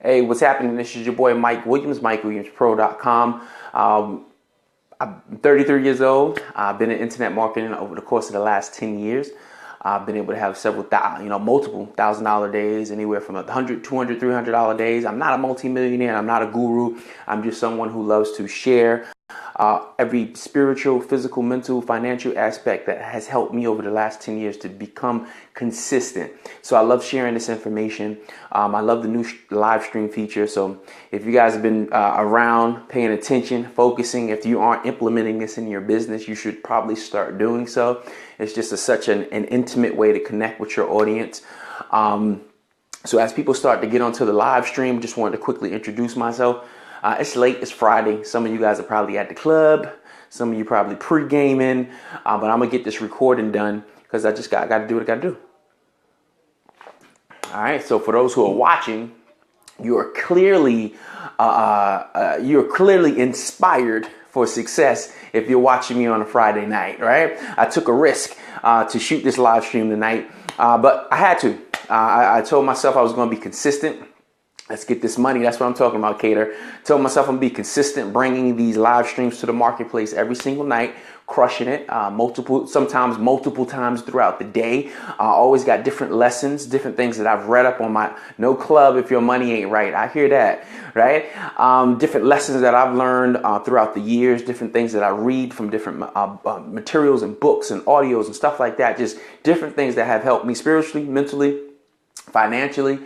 Hey, what's happening? This is your boy Mike Williams, MikeWilliamsPro.com. I'm 33 years old. I've been in internet marketing over the course of the last 10 years. I've been able to have multiple $1,000 days, anywhere from $100, $200, $300 days. I'm not a multimillionaire. I'm not a guru. I'm just someone who loves to share every spiritual, physical, mental, financial aspect that has helped me over the last 10 years to become consistent. So I love sharing this information. I love the new live stream feature. So if you guys have been around, paying attention, focusing, if you aren't implementing this in your business, you should probably start doing so. It's just such an intimate way to connect with your audience. So as people start to get onto the live stream, just wanted to quickly introduce myself. It's late, it's Friday. Some of you guys are probably at the club. Some of you probably pre-gaming. But I'm gonna get this recording done because I just got to do what I got to do. All right, so for those who are watching, you're clearly inspired for success if you're watching me on a Friday night, right? I took a risk to shoot this live stream tonight, but I had to. I told myself I was going to be consistent. Let's get this money. That's what I'm talking about, Cater. Told myself I'm going to be consistent, bringing these live streams to the marketplace every single night, crushing it, sometimes multiple times throughout the day. Always got different lessons, different things that I've read up on my no club if your money ain't right. I hear that, right? Different lessons that I've learned throughout the years, different things that I read from different materials and books and audios and stuff like that. Just different things that have helped me spiritually, mentally, financially.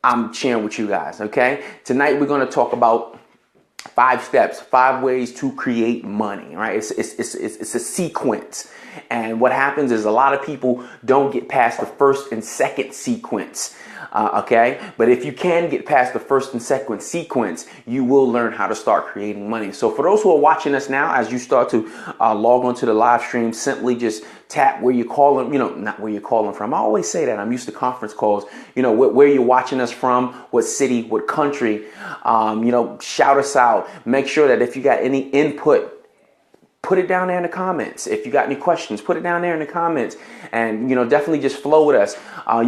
I'm sharing with you guys, okay? Tonight we're going to talk about 5 steps, 5 ways to create money, right? It's a sequence. And what happens is a lot of people don't get past the first and second sequence, okay? But if you can get past the first and second sequence, you will learn how to start creating money. So for those who are watching us now, as you start to log onto the live stream, simply just tap where you're calling, not where you're calling from. I always say that. I'm used to conference calls, where you're watching us from, what city, what country, shout us out. Make sure that if you got any input, put it down there in the comments. If you got any questions, put it down there in the comments, and definitely just flow with us.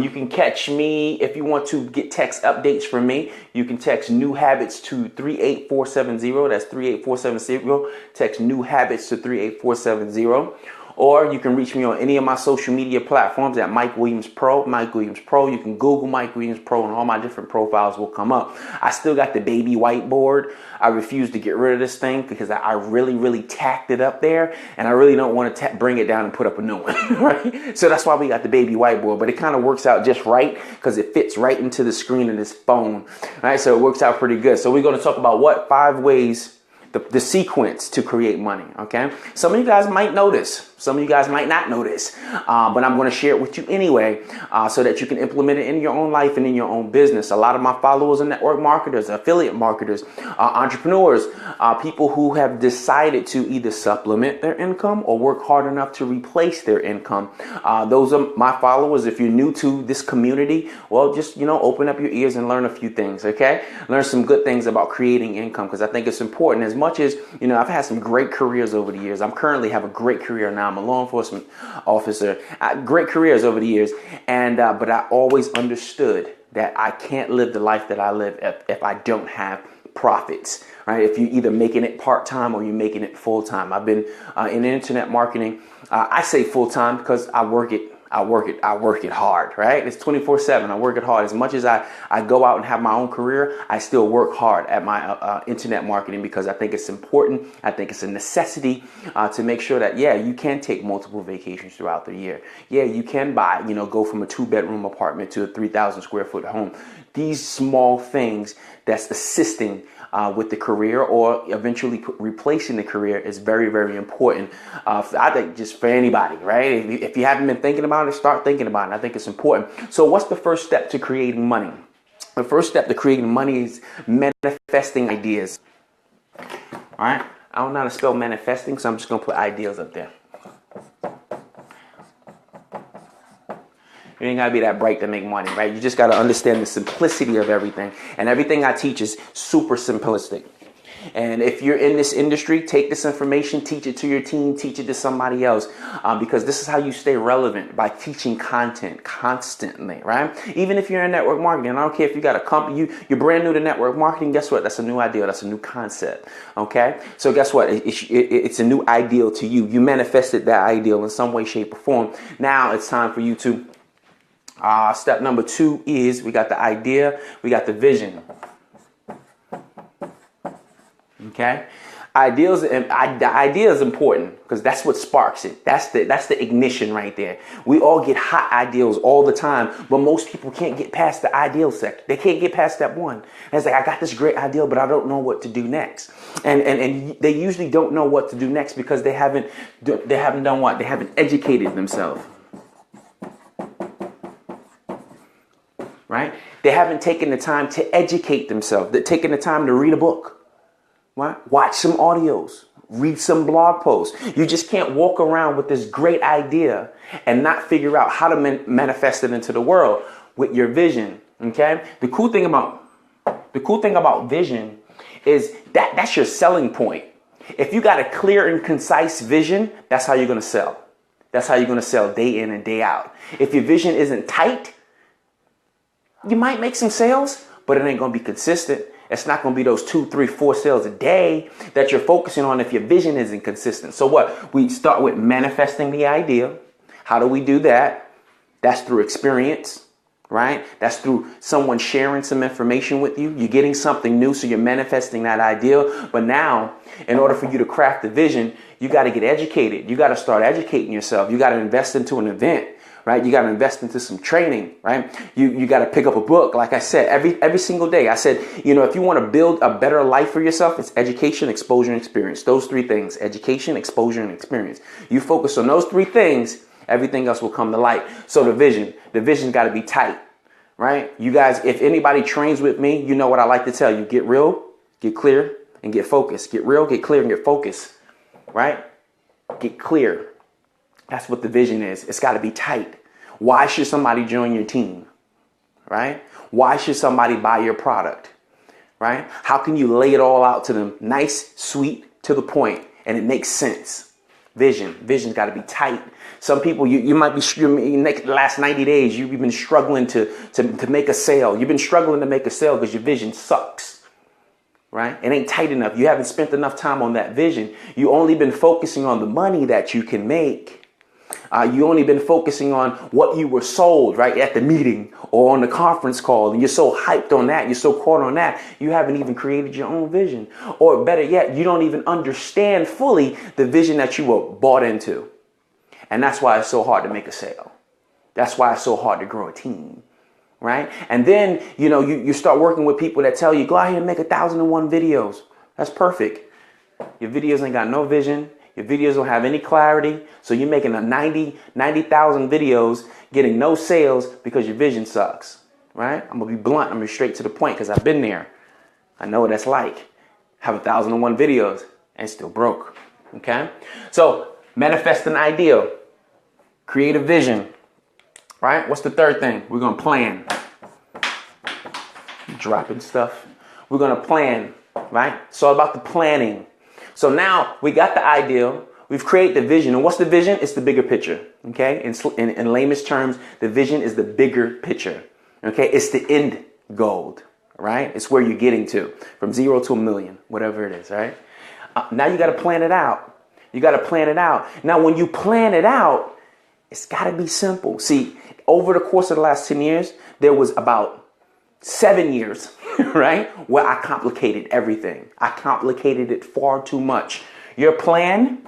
You can catch me if you want to get text updates from me. You can text new habits to 38470. That's 38470. Text new habits to 38470. Or you can reach me on any of my social media platforms at Mike Williams Pro. Mike Williams Pro. You can Google Mike Williams Pro and all my different profiles will come up. I still got the baby whiteboard. I refuse to get rid of this thing because I really tacked it up there, and I really don't want to bring it down and put up a new one, right? So that's why we got the baby whiteboard, but it kind of works out just right because it fits right into the screen of this phone, right? So it works out pretty good. So we're going to talk about 5 ways, the sequence to create money, okay? Some of you guys might know this. Some of you guys might not know this, but I'm going to share it with you anyway so that you can implement it in your own life and in your own business. A lot of my followers are network marketers, affiliate marketers, entrepreneurs, people who have decided to either supplement their income or work hard enough to replace their income. Those are my followers. If you're new to this community, well, just, open up your ears and learn a few things, okay? Learn some good things about creating income because I think it's important. As much as, I've had some great careers over the years. I'm currently have a great career now. I'm a law enforcement officer. Great careers over the years, and but I always understood that I can't live the life that I live if I don't have profits, right? If you're either making it part-time or you're making it full-time. I've been in internet marketing. I say full-time because I work it hard, right? It's 24/7. I work it hard. As much as I go out and have my own career, I still work hard at my internet marketing because I think it's important. I think it's a necessity to make sure that, you can take multiple vacations throughout the year. Yeah, you can buy, go from a 2-bedroom apartment to a 3,000 square foot home. These small things that's assisting with the career or eventually replacing the career is very, very important. I think just for anybody, right? If you haven't been thinking about it, start thinking about it. I think it's important. So what's the first step to creating money? The first step to creating money is manifesting ideas. All right. I don't know how to spell manifesting, so I'm just going to put ideas up there. You ain't got to be that bright to make money, right? You just got to understand the simplicity of everything. And everything I teach is super simplistic. And if you're in this industry, take this information, teach it to your team, teach it to somebody else, because this is how you stay relevant, by teaching content constantly, right? Even if you're in network marketing, I don't care if you got a company, you're brand new to network marketing, guess what? That's a new idea. That's a new concept, okay? So guess what? It's a new ideal to you. You manifested that ideal in some way, shape, or form. Now it's time for you to, step number 2 is, we got the idea, we got the vision. Okay, the idea is important because that's what sparks it. That's the ignition right there. We all get hot ideals all the time, but most people can't get past the ideal sector. They can't get past that one. And it's like, I got this great ideal, but I don't know what to do next. And they usually don't know what to do next because they haven't done what? They haven't educated themselves. Right? They haven't taken the time to educate themselves. They're taking the time to read a book. Right? Watch some audios, read some blog posts. You just can't walk around with this great idea and not figure out how to manifest it into the world with your vision. Okay. The cool thing about vision is that's your selling point. If you got a clear and concise vision, that's how you're going to sell. That's how you're going to sell day in and day out. If your vision isn't tight, you might make some sales, but it ain't going to be consistent. It's not going to be those 2, 3, 4 sales a day that you're focusing on if your vision isn't consistent. So what? We start with manifesting the idea. How do we do that? That's through experience, right? That's through someone sharing some information with you. You're getting something new, so you're manifesting that idea. But now, in order for you to craft the vision, you got to get educated. You got to start educating yourself. You got to invest into an event. Right? You got to invest into some training, right? You got to pick up a book. Like I said, every single day, I said, if you want to build a better life for yourself, it's education, exposure, and experience. Those 3 things, education, exposure, and experience. You focus on those 3 things, everything else will come to light. So the vision got to be tight, right? You guys, if anybody trains with me, you know what I like to tell you: get real, get clear, and get focused. Get real, get clear, and get focused, right? Get clear. That's what the vision is. It's got to be tight. Why should somebody join your team? Right? Why should somebody buy your product? Right? How can you lay it all out to them? Nice, sweet, to the point, and it makes sense. Vision's got to be tight. Some people, you might be, the last 90 days, you've been struggling to make a sale. You've been struggling to make a sale because your vision sucks. Right? It ain't tight enough. You haven't spent enough time on that vision. You only been focusing on the money that you can make. You only been focusing on what you were sold, right, at the meeting or on the conference call. And you're so hyped on that. You're so caught on that. You haven't even created your own vision. Or better yet, you don't even understand fully the vision that you were bought into. And that's why it's so hard to make a sale. That's why it's so hard to grow a team. Right. And then, you start working with people that tell you, go out here and make 1,001 videos. That's perfect. Your videos ain't got no vision. Your videos don't have any clarity. So you're making a 90,000 videos, getting no sales because your vision sucks, right? I'm going to be blunt. I'm going to be straight to the point because I've been there. I know what that's like. Have 1,001 videos and still broke, okay? So manifest an ideal. Create a vision, right? What's the third thing? We're going to plan. Dropping stuff. We're going to plan, right? It's all about the planning. So now we got the ideal, we've created the vision. And what's the vision? It's the bigger picture, okay? In layman's terms, the vision is the bigger picture, okay? It's the end goal, right? It's where you're getting to, from 0 to 1,000,000, whatever it is, right? Now you got to plan it out. You got to plan it out. Now, when you plan it out, it's got to be simple. See, over the course of the last 10 years, there was about 7 years, right, where I complicated everything. I complicated it far too much. Your plan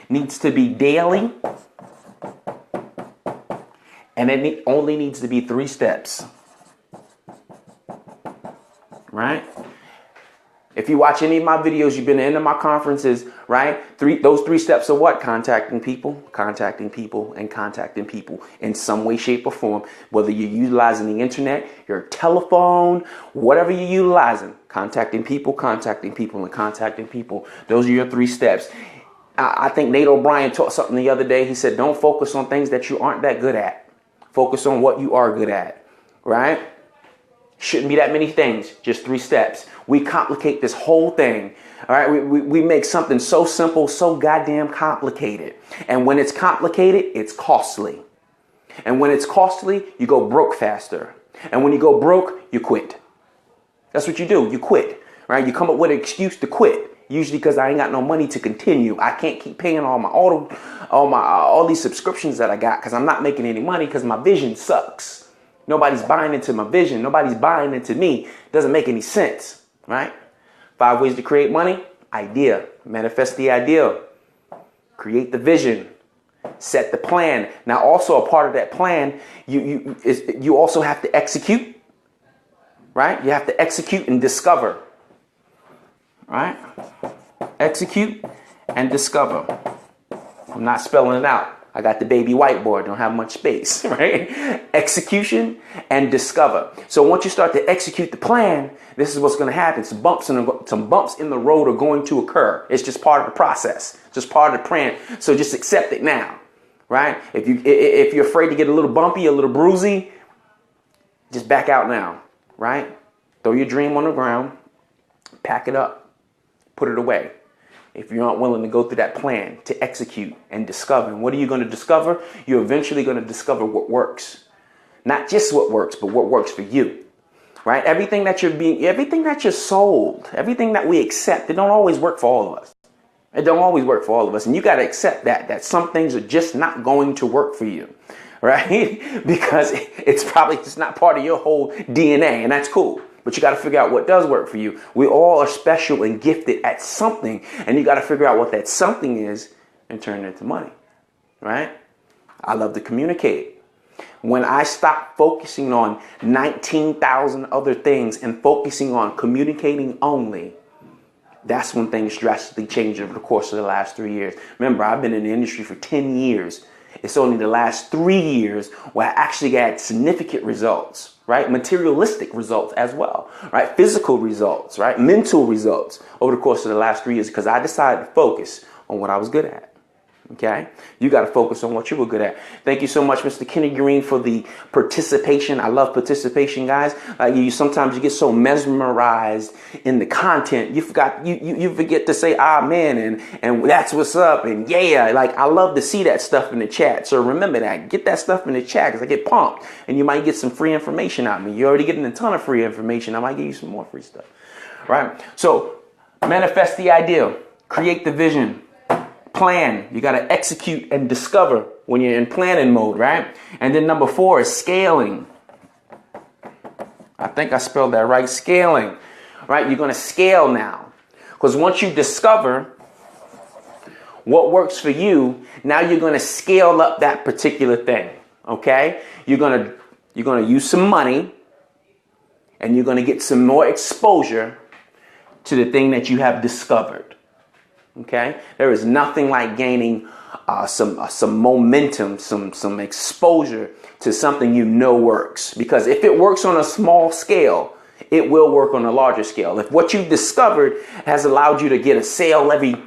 needs to be daily, and it only needs to be 3 steps, right? If you watch any of my videos, you've been to any of my conferences, right? Those 3 steps are what? Contacting people, and contacting people in some way, shape, or form. Whether you're utilizing the internet, your telephone, whatever you're utilizing, contacting people, and contacting people. Those are your 3 steps. I think Nate O'Brien taught something the other day. He said, don't focus on things that you aren't that good at. Focus on what you are good at, right? Shouldn't be that many things, just 3 steps. We complicate this whole thing. All right, we make something so simple, so goddamn complicated. And when it's complicated, it's costly. And when it's costly, you go broke faster. And when you go broke, you quit. That's what you do. You quit, right? You come up with an excuse to quit. Usually because I ain't got no money to continue. I can't keep paying all these subscriptions that I got because I'm not making any money because my vision sucks. Nobody's buying into my vision. Nobody's buying into me. It doesn't make any sense, right? 5 ways to create money. Idea. Manifest the idea. Create the vision. Set the plan. Now, also a part of that plan, you also have to execute, right? You have to execute and discover, right? Execute and discover. I'm not spelling it out. I got the baby whiteboard, don't have much space, right? Execution and discover. So once you start to execute the plan, this is what's going to happen. Some bumps in the road are going to occur. It's just part of the process, just part of the plan. So just accept it now, right? If you're afraid to get a little bumpy, a little bruisey, just back out now, right? Throw your dream on the ground, pack it up, put it away. If you aren't willing to go through that plan to execute and discover, and what are you going to discover? You're eventually going to discover what works. Not just what works, but what works for you, right? Everything that you're sold, everything that we accept, it don't always work for all of us. It don't always work for all of us. And you got to accept that some things are just not going to work for you, right? Because it's probably just not part of your whole DNA, and that's cool. But you got to figure out what does work for you. We all are special and gifted at something, and you got to figure out what that something is and turn it into money, right? I love to communicate. When I stop focusing on 19,000 other things and focusing on communicating only, that's when things drastically change over the course of the last 3 years. Remember, I've been in the industry for 10 years. It's only the last 3 years where I actually got significant results, right? Materialistic results as well, right? Physical results, right? Mental results over the course of the last 3 years because I decided to focus on what I was good at. Okay, you got to focus on what you were good at. Thank you so much, Mr. Kenny Green, for the participation. I love participation, guys. Sometimes you get so mesmerized in the content, you forget to say amen and that's what's up and yeah. Like I love to see that stuff in the chat. So remember that. Get that stuff in the chat because I get pumped and you might get some free information out of me. You're already getting a ton of free information. I might give you some more free stuff. Right? So manifest the idea, create the vision. Plan. You got to execute and discover when you're in planning mode, right? And then number 4 is scaling. I think I spelled that right. Scaling, right? You're going to scale now because once you discover what works for you, now you're going to scale up that particular thing. Okay? You're going to use some money and you're going to get some more exposure to the thing that you have discovered. Okay, there is nothing like gaining some momentum, some exposure to something you know works. Because if it works on a small scale, it will work on a larger scale. If what you've discovered has allowed you to get a sale every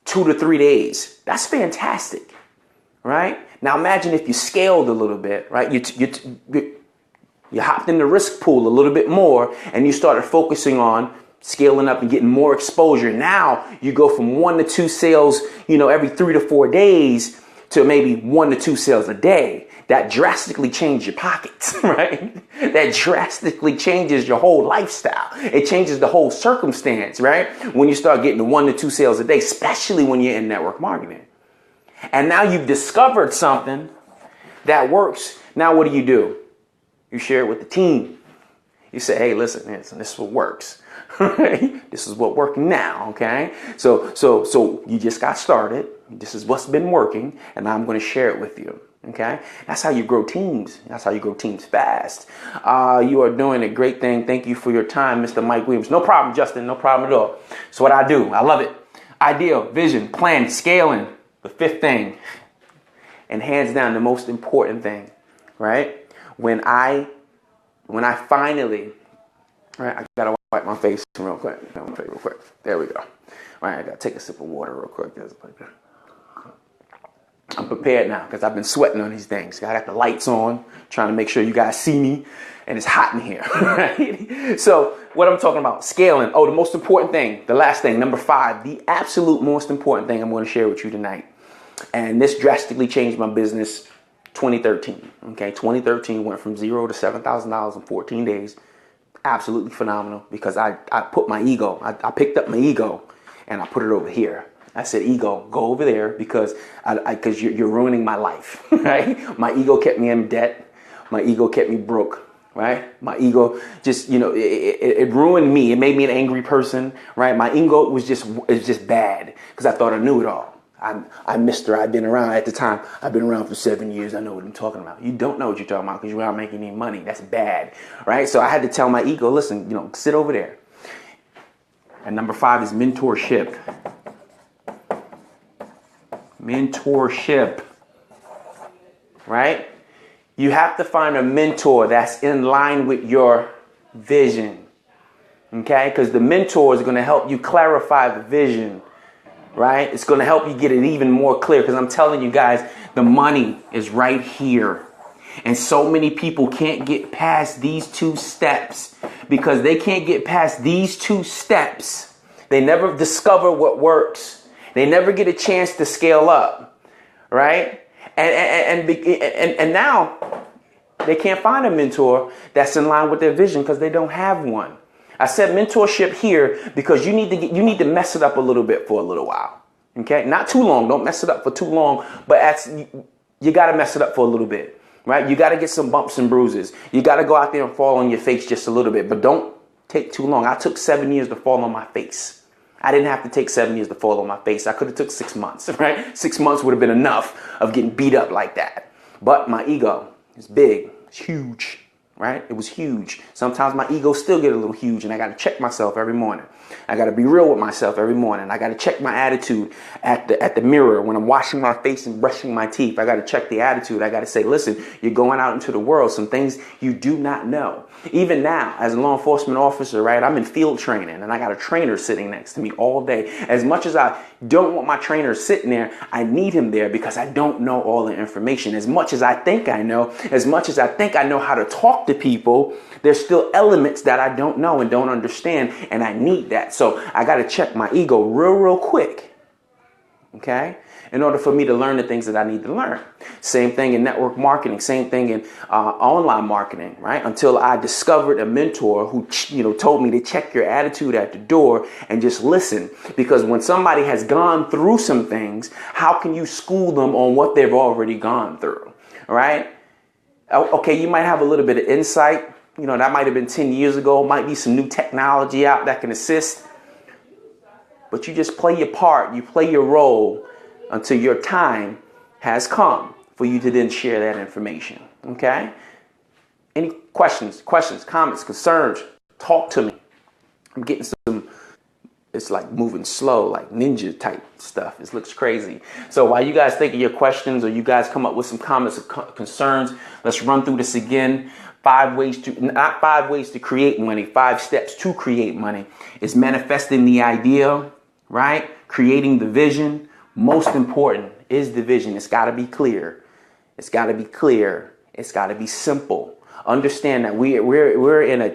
2 to 3 days, that's fantastic, right? Now imagine if you scaled a little bit, right? You hopped in the risk pool a little bit more, and you started focusing on scaling up and getting more exposure. Now you go from 1 to 2 sales, every 3 to 4 days to maybe 1 to 2 sales a day. That drastically changes your pockets, right? That drastically changes your whole lifestyle. It changes the whole circumstance, right? When you start getting to 1 to 2 sales a day, especially when you're in network marketing. And now you've discovered something that works. Now what do? You share it with the team. You say, hey, listen, this is what works. This is what working now, okay? So you just got started. This is what's been working, and I'm going to share it with you, okay? That's how you grow teams. That's how you grow teams fast. You are doing a great thing. Thank you for your time, Mr. Mike Williams. No problem, Justin. No problem at all. So what I do, I love it. Idea, vision, plan, scaling. The 5th thing, and hands down the most important thing, right? When I finally, right, I gotta wipe my face real quick. There we go. All right, I gotta take a sip of water real quick. I'm prepared now because I've been sweating on these things. I got the lights on, trying to make sure you guys see me, and it's hot in here. Right? So what I'm talking about, scaling. Oh, the most important thing, the last thing, number 5, the absolute most important thing I'm going to share with you tonight. And this drastically changed my business 2013. Okay, 2013 went from $0 to $7,000 in 14 days. Absolutely phenomenal because I put my ego, I picked up my ego and I put it over here. I said, ego, go over there because you're ruining my life, right? My ego kept me in debt. My ego kept me broke, right? My ego just, it ruined me. It made me an angry person, right? My ego was just bad because I thought I knew it all. I'm Mr. I've been around at the time. I've been around for 7 years. I know what I'm talking about. You don't know what you're talking about because you're not making any money. That's bad, right? So I had to tell my ego, listen, sit over there. And number 5 is mentorship. Mentorship, right? You have to find a mentor that's in line with your vision, okay? Because the mentor is going to help you clarify the vision. Right? It's going to help you get it even more clear because I'm telling you guys, the money is right here. And so many people can't get past these 2 steps because they can't get past these 2 steps. They never discover what works. They never get a chance to scale up. Right? And now they can't find a mentor that's in line with their vision because they don't have one. I said mentorship here because you need to mess it up a little bit for a little while. Okay? Not too long. Don't mess it up for too long, but you got to mess it up for a little bit. Right? You got to get some bumps and bruises. You got to go out there and fall on your face just a little bit, but don't take too long. I took 7 years to fall on my face. I didn't have to take 7 years to fall on my face. I could have took 6 months, right? 6 months would have been enough of getting beat up like that. But my ego is big. It's huge. Right? It was huge. Sometimes my ego still get a little huge and I got to check myself every morning. I got to be real with myself every morning. I got to check my attitude at the mirror when I'm washing my face and brushing my teeth. I got to check the attitude. I got to say, listen, you're going out into the world. Some things you do not know. Even now, as a law enforcement officer, right, I'm in field training and I got a trainer sitting next to me all day. As much as I don't want my trainer sitting there, I need him there because I don't know all the information. As much as I think I know, as much as I think I know how to talk to people, there's still elements that I don't know and don't understand, and I need that. So I got to check my ego real quick, okay, in order for me to learn the things that I need to learn. Same thing in network marketing, same thing in online marketing, right? Until I discovered a mentor who, told me to check your attitude at the door and just listen. Because when somebody has gone through some things, how can you school them on what they've already gone through, right? Okay, you might have a little bit of insight. That might have been 10 years ago. Might be some new technology out that can assist. But you just play your part. You play your role until your time has come for you to then share that information. Okay? Any questions, comments, concerns? Talk to me. I'm getting some, it's like moving slow, like ninja type stuff. It looks crazy. So while you guys think of your questions or you guys come up with some comments or concerns, let's run through this again. 5 ways to create money, 5 steps to create money. Is manifesting the idea, right? Creating the vision. Most important is the vision. It's got to be clear. It's got to be clear. It's got to be simple. Understand that we're in a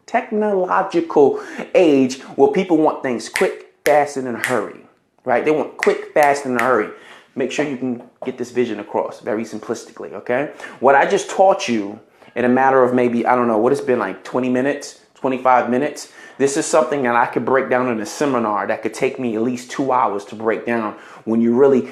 technological age where people want things quick, fast, and in a hurry, right? They want quick, fast, and in a hurry. Make sure you can get this vision across very simplistically, okay? What I just taught you in a matter of maybe, I don't know, what it's been like 20 minutes, 25 minutes. This is something that I could break down in a seminar that could take me at least 2 hours to break down when you're really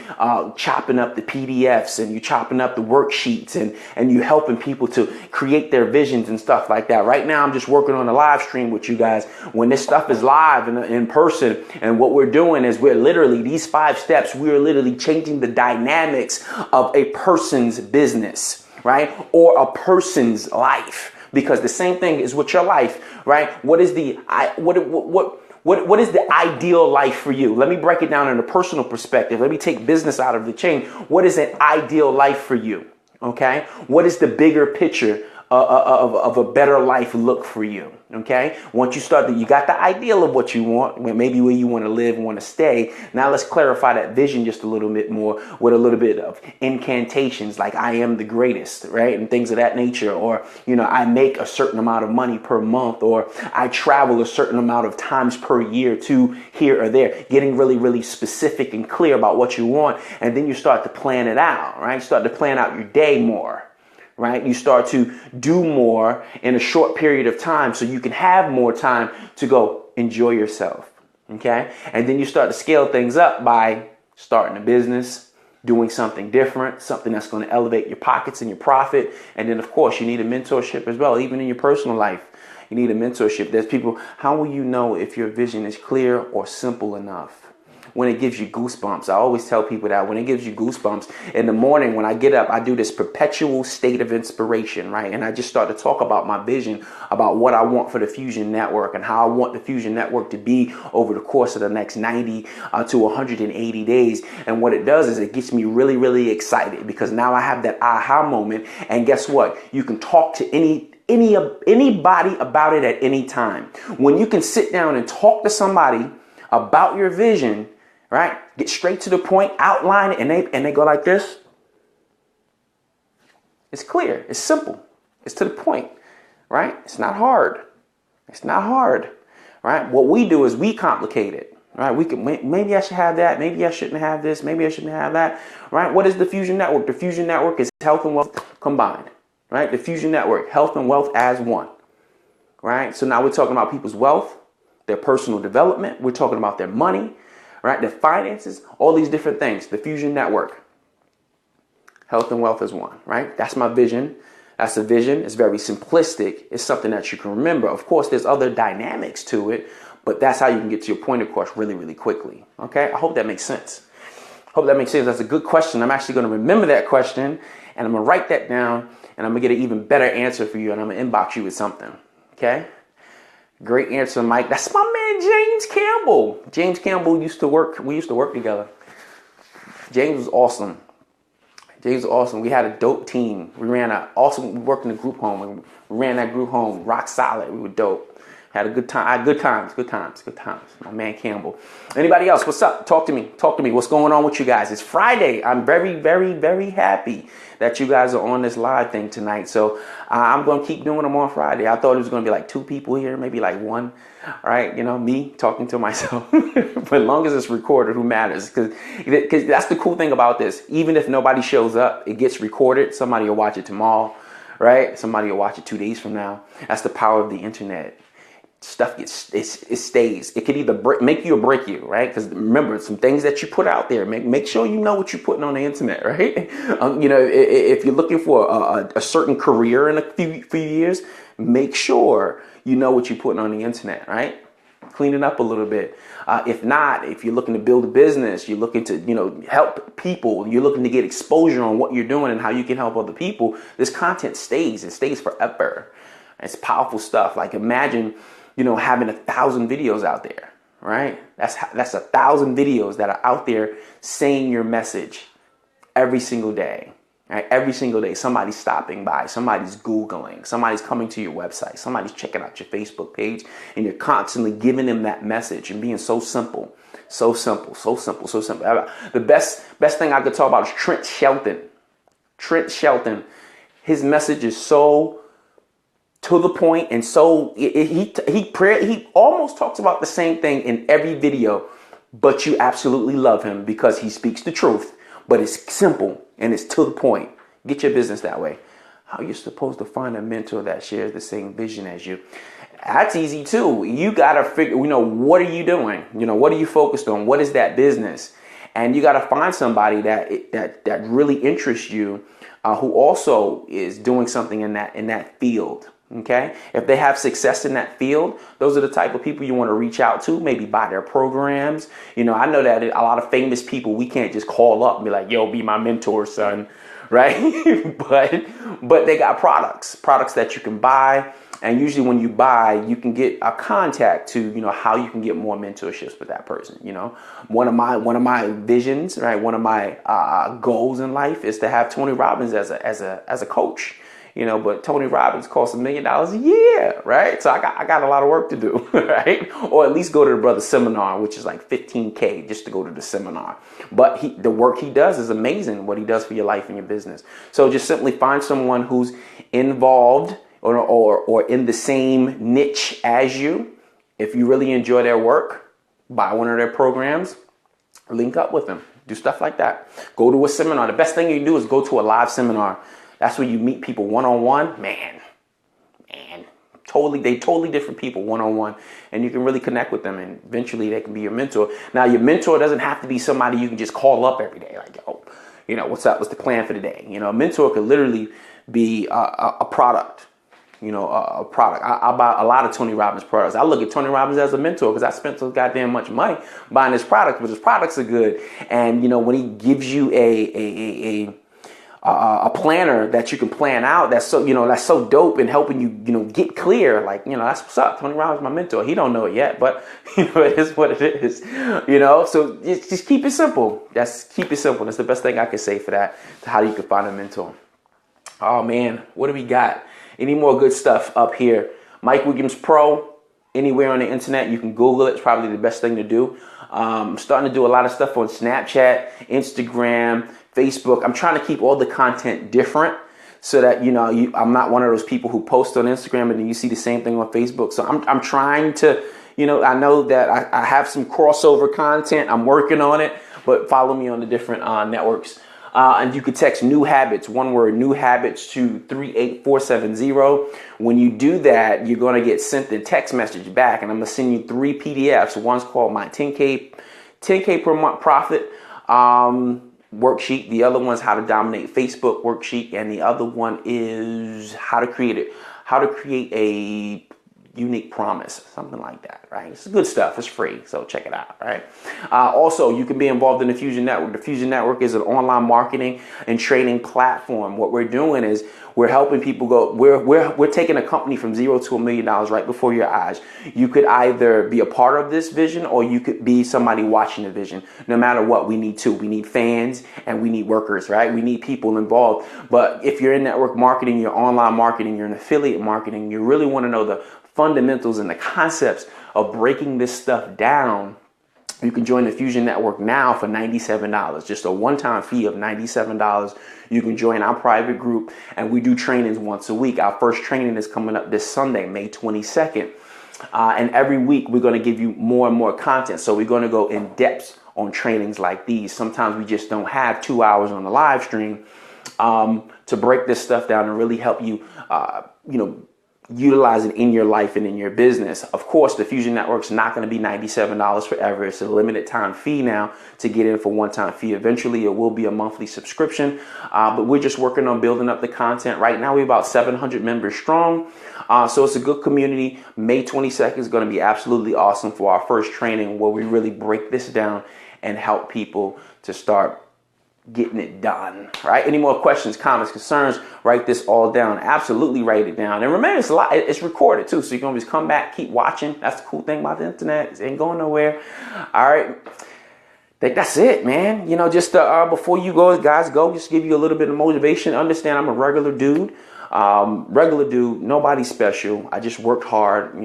chopping up the PDFs and you're chopping up the worksheets and you helping people to create their visions and stuff like that. Right now, I'm just working on a live stream with you guys. When this stuff is live and in person, and what we're doing is we're literally, these 5 steps, we're literally changing the dynamics of a person's business, right? Or a person's life. Because the same thing is with your life, right? What is the ideal life for you? Let me break it down in a personal perspective. Let me take business out of the chain. What is an ideal life for you? Okay? What is the bigger picture of a better life look for you? Okay. Once you start you got the ideal of what you want, maybe where you want to live, want to stay. Now let's clarify that vision just a little bit more with a little bit of incantations like I am the greatest, right? And things of that nature. Or, I make a certain amount of money per month, or I travel a certain amount of times per year to here or there, getting really, really specific and clear about what you want. And then you start to plan it out, right? You start to plan out your day more. Right? You start to do more in a short period of time so you can have more time to go enjoy yourself. Okay? And then you start to scale things up by starting a business, doing something different, something that's going to elevate your pockets and your profit. And then, of course, you need a mentorship as well, even in your personal life. You need a mentorship. There's people, how will you know if your vision is clear or simple enough? When it gives you goosebumps. I always tell people that when it gives you goosebumps in the morning, when I get up, I do this perpetual state of inspiration, right? And I just start to talk about my vision, about what I want for the Fusion Network and how I want the Fusion Network to be over the course of the next 90 to 180 days. And what it does is it gets me really, really excited because now I have that aha moment. And guess what? You can talk to anybody about it at any time. When you can sit down and talk to somebody about your vision, right? Get straight to the point, outline it, and they go like this. It's clear. It's simple. It's to the point, right? It's not hard. It's not hard, right? What we do is we complicate it, right? We can maybe I should have that. Maybe I shouldn't have this. Maybe I shouldn't have that, right? What is the Fusion Network? The Fusion Network is health and wealth combined, right? The Fusion Network, health and wealth as one, right? So now we're talking about people's wealth, their personal development. We're talking about their money, right? Their finances, all these different things. The Fusion Network, health and wealth as one, right? That's my vision. That's the vision. It's very simplistic. It's something that you can remember. Of course, there's other dynamics to it, but that's how you can get to your point, of course, really, really quickly. Okay? I hope that makes sense. Hope that makes sense. That's a good question. I'm actually going to remember that question, and I'm going to write that down, and I'm going to get an even better answer for you, and I'm going to inbox you with something. Okay? Great answer, Mike. That's my man, James Campbell. James Campbell we used to work together. James was awesome. We had a dope team. We worked in a group home, and we ran that group home rock solid. We were dope. Had a good time. Good times. My man Campbell. Anybody else? What's up? Talk to me. What's going on with you guys? It's Friday. I'm very, very, very happy that you guys are on this live thing tonight. So I'm going to keep doing them on Friday. I thought it was going to be like 2 people here, maybe like 1. All right, me talking to myself. But as long as it's recorded, who matters? Because that's the cool thing about this. Even if nobody shows up, it gets recorded. Somebody will watch it tomorrow, right? Somebody will watch it 2 days from now. That's the power of the internet. Stuff it stays. It could either make you or break you, right? Because remember, some things that you put out there, make sure you know what you're putting on the internet, right? If you're looking for a certain career in a few years, make sure you know what you're putting on the internet, right? Clean it up a little bit. If not, if you're looking to build a business, you're looking to help people, you're looking to get exposure on what you're doing and how you can help other people, this content stays. It stays forever. It's powerful stuff. Like imagine having 1,000 videos out there, right? That's 1,000 videos that are out there saying your message every single day, right? Every single day, somebody's stopping by, somebody's Googling, somebody's coming to your website, somebody's checking out your Facebook page, and you're constantly giving them that message and being so simple. The best thing I could talk about is Trent Shelton. Trent Shelton, his message is so to the point, and so he almost talks about the same thing in every video, but you absolutely love him because he speaks the truth, but it's simple and it's to the point. Get your business that way. How you're supposed to find a mentor that shares the same vision as you? That's easy too. You gotta figure, what are you doing? What are you focused on? What is that business? And you gotta find somebody that really interests you, who also is doing something in that field. Okay. If they have success in that field, those are the type of people you want to reach out to, maybe buy their programs. I know that a lot of famous people, we can't just call up and be like, yo, be my mentor, son. Right. but they got products that you can buy. And usually when you buy, you can get a contact to, how you can get more mentorships with that person. One of my visions, right? One of my goals in life is to have Tony Robbins as a coach. but Tony Robbins costs $1 million a year, right? So I got a lot of work to do, right? Or at least go to the brother's seminar, which is like $15K just to go to the seminar. But the work he does is amazing, what he does for your life and your business. So just simply find someone who's involved or in the same niche as you. If you really enjoy their work, buy one of their programs, link up with them, do stuff like that. Go to a seminar. The best thing you can do is go to a live seminar. That's where you meet people one-on-one. Man, totally different people one-on-one, and you can really connect with them, and eventually they can be your mentor. Now, your mentor doesn't have to be somebody you can just call up every day, like, what's up? What's the plan for the day? A mentor could literally be a product. A product. I buy a lot of Tony Robbins products. I look at Tony Robbins as a mentor because I spent so goddamn much money buying his products, but his products are good. And when he gives you a planner that you can plan out, that's so dope and helping you get clear. Like that's what's up. Tony Robbins is my mentor. He don't know it yet, but it is what it is. So just keep it simple. Keep it simple. That's the best thing I can say for that. To how you can find a mentor. Oh man, what do we got? Any more good stuff up here? Mike Wiggins Pro, anywhere on the internet, you can Google it. It's probably the best thing to do. I'm starting to do a lot of stuff on Snapchat, Instagram, Facebook. I'm trying to keep all the content different so that, I'm not one of those people who post on Instagram and then you see the same thing on Facebook. So I'm trying to, I know that I have some crossover content. I'm working on it, but follow me on the different networks. And you can text new habits, one word, new habits to 38470. When you do that, you're going to get sent the text message back, and I'm going to send you 3 PDFs. One's called my 10K per month profit worksheet. The other one's how to dominate Facebook worksheet. And the other one is how to create a unique promise, something like that, right? It's good stuff. It's free, so check it out, right? Also, you can be involved in the Fusion Network. The Fusion Network is an online marketing and training platform. What we're doing is we're helping people go. We're taking a company from zero to $1 million right before your eyes. You could either be a part of this vision or you could be somebody watching the vision. No matter what, we need two. We need fans and we need workers, right? We need people involved. But if you're in network marketing, you're online marketing, you're in affiliate marketing, you really want to know the fundamentals and the concepts of breaking this stuff down, you can join the Fusion Network now for $97. Just a one-time fee of $97. You can join our private group, and we do trainings once a week. Our first training is coming up this Sunday, May 22nd. And every week we're going to give you more and more content. So we're going to go in depth on trainings like these. Sometimes we just don't have 2 hours on the live stream to break this stuff down and really help you, utilize it in your life and in your business. Of course, the Fusion Network's not going to be $97 forever. It's a limited time fee now to get in for one-time fee. Eventually, it will be a monthly subscription, but we're just working on building up the content. Right now, we're about 700 members strong, so it's a good community. May 22nd is going to be absolutely awesome for our first training where we really break this down and help people to start getting it done, right? Any more questions, comments, concerns, write this all down. Absolutely write it down. And remember, it's recorded too, so you can always come back, keep watching. That's the cool thing about the internet. It ain't going nowhere. All right. I think that's it, man. Just before you guys go, just give you a little bit of motivation. Understand I'm a regular dude. Nobody's special. I just worked hard.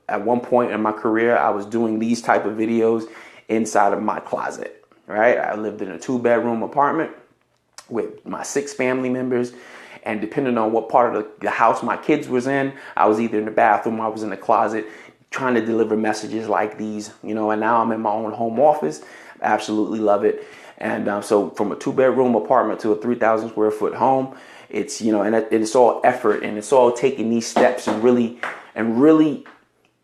At one point in my career, I was doing these type of videos inside of my closet. Right, I lived in a 2-bedroom apartment with my 6 family members, and depending on what part of the house my kids was in, I was either in the bathroom, I was in the closet, trying to deliver messages like these. And now I'm in my own home office. Absolutely love it. And so from a 2-bedroom apartment to a 3,000 square foot home, it's and it's all effort, and it's all taking these steps and really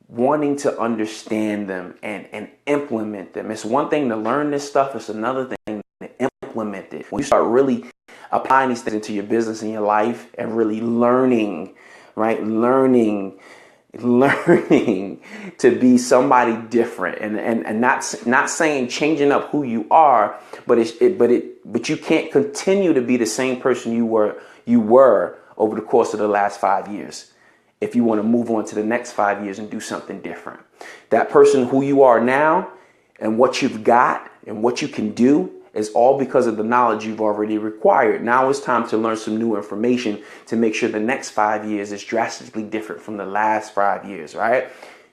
wanting to understand them and implement them. It's one thing to learn this stuff. It's another thing to implement it. When you start really applying these things into your business and your life and really learning, right? Learning to be somebody different and not saying changing up who you are, but you can't continue to be the same person you were over the course of the last 5 years. If you want to move on to the next 5 years and do something different, that person who you are now and what you've got and what you can do It's all because of the knowledge you've already acquired. Now it's time to learn some new information to make sure the next 5 years is drastically different from the last 5 years, right?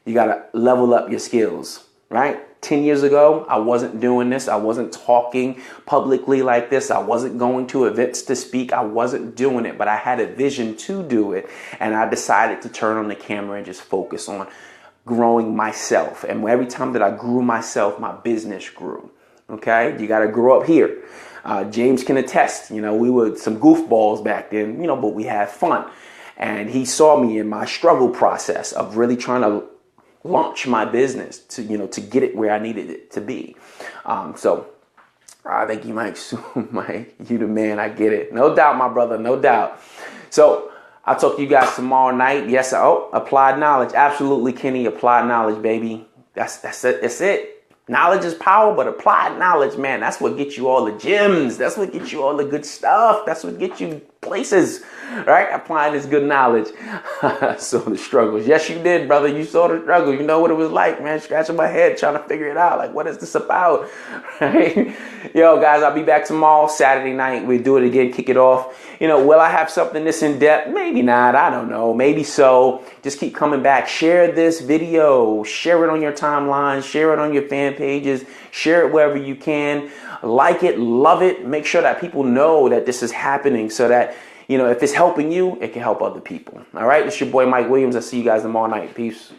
You got to level up your skills, right? 10 years ago, I wasn't doing this. I wasn't talking publicly like this. I wasn't going to events to speak. I wasn't doing it, but I had a vision to do it. And I decided to turn on the camera and just focus on growing myself. And every time that I grew myself, my business grew. Okay, you got to grow up here. James can attest, you know, we were some goofballs back then, you know, but we had fun. And he saw me in my struggle process of really trying to launch my business to, you know, to get it where I needed it to be. So I think you Mike, you the man. I get it. No doubt, my brother. No doubt. So I'll talk to you guys tomorrow night. Yes. Oh, applied knowledge. Absolutely, Kenny. Applied knowledge, baby. That's it. That's it. Knowledge is power, but applied knowledge, man, that's what gets you all the gems. That's what gets you all the good stuff. That's what gets you places, right? Applying this good knowledge. So the struggles. Yes, you did, brother. You saw the struggle. You know what it was like, man. Scratching my head, trying to figure it out. Like, what is this about? Right? Yo, guys, I'll be back tomorrow, Saturday night. We'll do it again, kick it off. You know, will I have something this in depth? Maybe not. I don't know. Maybe so. Just keep coming back. Share this video. Share it on your timeline. Share it on your fan pages. Share it wherever you can. Like it. Love it. Make sure that people know that this is happening so that, you know, if it's helping you, it can help other people. All right. It's your boy, Mike Williams. I'll see you guys tomorrow night. Peace.